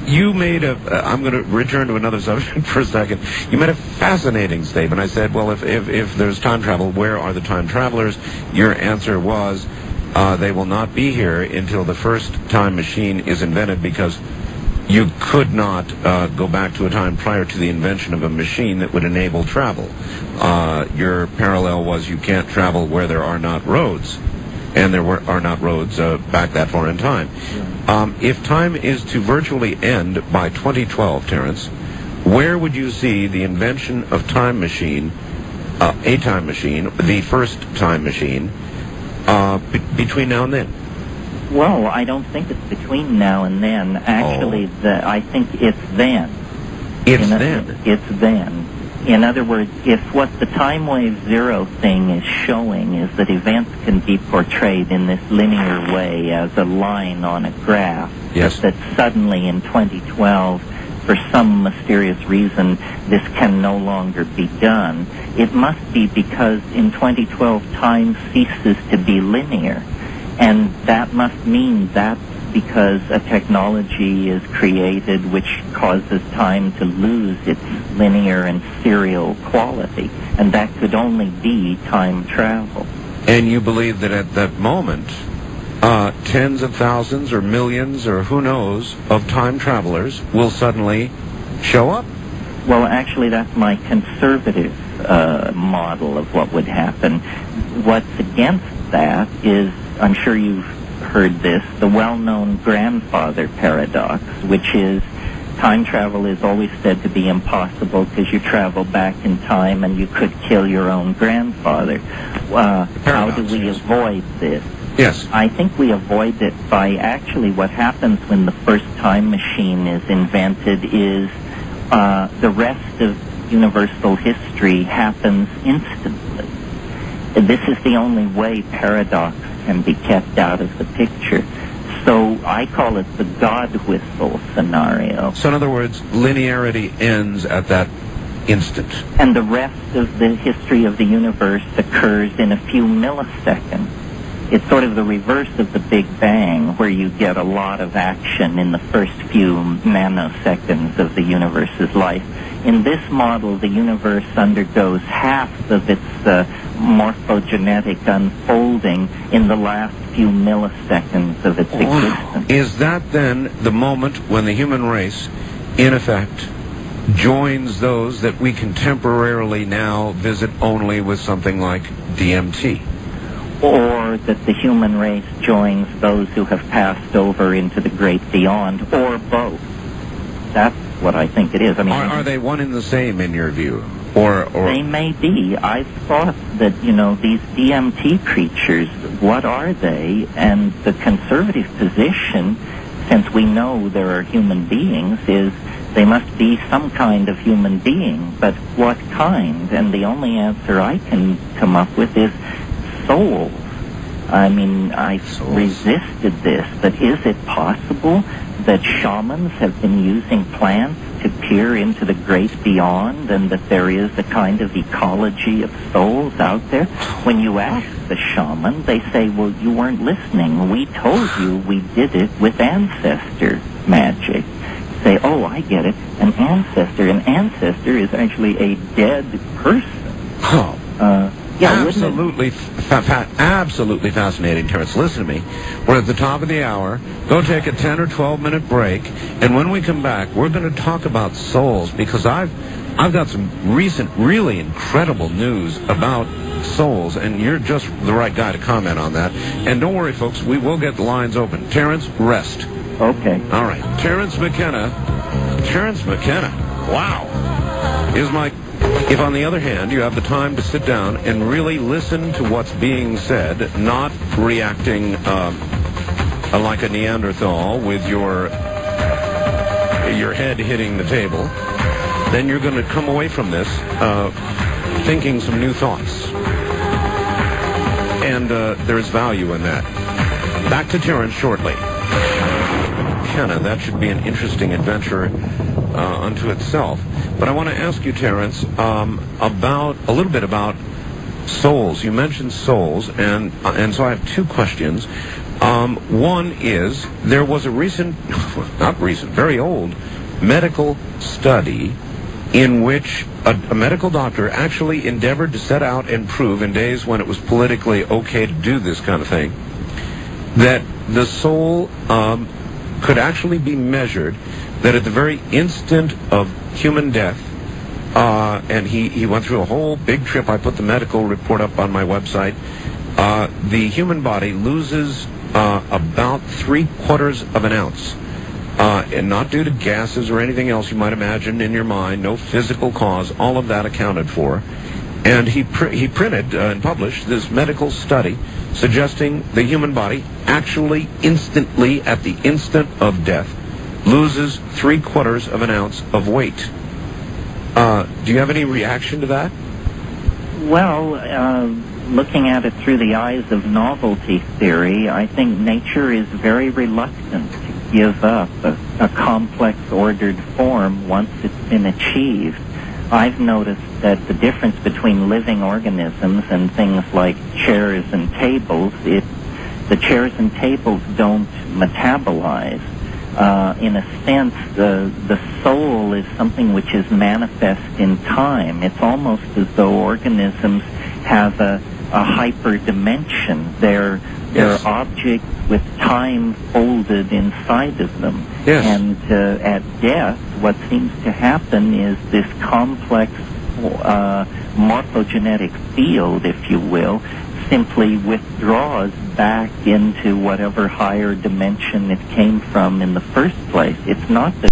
you made I'm going to return to another subject for a second. You made a fascinating statement. I said, well, if there's time travel, where are the time travelers? Your answer was, they will not be here until the first time machine is invented, because you could not go back to a time prior to the invention of a machine that would enable travel. Your parallel was you can't travel where there are not roads, and there are not roads back that far in time. If time is to virtually end by 2012, Terence, where would you see the invention of time machine, a time machine, the first time machine, between now and then? Well, I don't think it's between now and then. Actually, I think it's then. It's then? It's then. In other words, if what the time wave zero thing is showing is that events can be portrayed in this linear way as a line on a graph, yes, that suddenly in 2012, for some mysterious reason, this can no longer be done, it must be because in 2012 time ceases to be linear. And that must mean that's because a technology is created which causes time to lose its linear and serial quality. And that could only be time travel. And you believe that at that moment, tens of thousands or millions or who knows of time travelers will suddenly show up? Well, actually, that's my conservative model of what would happen. What's against that is, I'm sure you've heard this, the well-known grandfather paradox, which is time travel is always said to be impossible because you travel back in time and you could kill your own grandfather. How do we avoid this? Yes. I think we avoid it by actually what happens when the first time machine is invented is the rest of universal history happens instantly. This is the only way paradox can be kept out of the picture. So I call it the God whistle scenario. So in other words, linearity ends at that instant. And the rest of the history of the universe occurs in a few milliseconds. It's sort of the reverse of the Big Bang, where you get a lot of action in the first few nanoseconds of the universe's life. In this model, the universe undergoes half of its morphogenetic unfolding in the last few milliseconds of its existence. Is that then the moment when the human race, in effect, joins those that we can temporarily now visit only with something like DMT? Or that the human race joins those who have passed over into the great beyond, or both. That's what I think it is. I mean, are they one and the same in your view? Or they may be. I've thought that, these DMT creatures, what are they? And the conservative position, since we know there are human beings, is they must be some kind of human being. But what kind? And the only answer I can come up with is souls. I mean, I resisted this, but is it possible that shamans have been using plants to peer into the great beyond, and that there is a kind of ecology of souls out there? When you ask the shaman, they say, well, you weren't listening. We told you we did it with ancestor magic. Say, oh, I get it. An ancestor is actually a dead person. Yeah, absolutely, absolutely fascinating, Terence. Listen to me. We're at the top of the hour. Go take a 10 or 12-minute break, and when we come back, we're going to talk about souls, because I've got some recent, really incredible news about souls, and you're just the right guy to comment on that. And don't worry, folks, we will get the lines open. Terence, rest. Okay. All right. Terence McKenna. Wow. Is my... If, on the other hand, you have the time to sit down and really listen to what's being said, not reacting like a Neanderthal with your head hitting the table, then you're going to come away from this thinking some new thoughts. And there's value in that. Back to Terence shortly. McKenna, that should be an interesting adventure unto itself. But I want to ask you, Terence, about a little bit about souls. You mentioned souls, and so I have two questions. One is, there was a recent, not recent, very old, medical study in which a medical doctor actually endeavored to set out and prove, in days when it was politically okay to do this kind of thing, that the soul could actually be measured, that at the very instant of human death, and he went through a whole big trip. I put the medical report up on my website. The human body loses about 3/4 of an ounce, and not due to gases or anything else you might imagine in your mind, no physical cause, all of that accounted for. And he printed and published this medical study suggesting the human body actually instantly, at the instant of death, loses 3/4 of an ounce of weight. Do you have any reaction to that? Well, looking at it through the eyes of novelty theory, I think nature is very reluctant to give up a complex ordered form once it's been achieved. I've noticed that the difference between living organisms and things like chairs and tables, the chairs and tables don't metabolize. In a sense, the soul is something which is manifest in time. It's almost as though organisms have a hyperdimension. They're objects with time folded inside of them. Yes. And at death, what seems to happen is this complex morphogenetic field, if you will, simply withdraws back into whatever higher dimension it came from in the first place. It's not that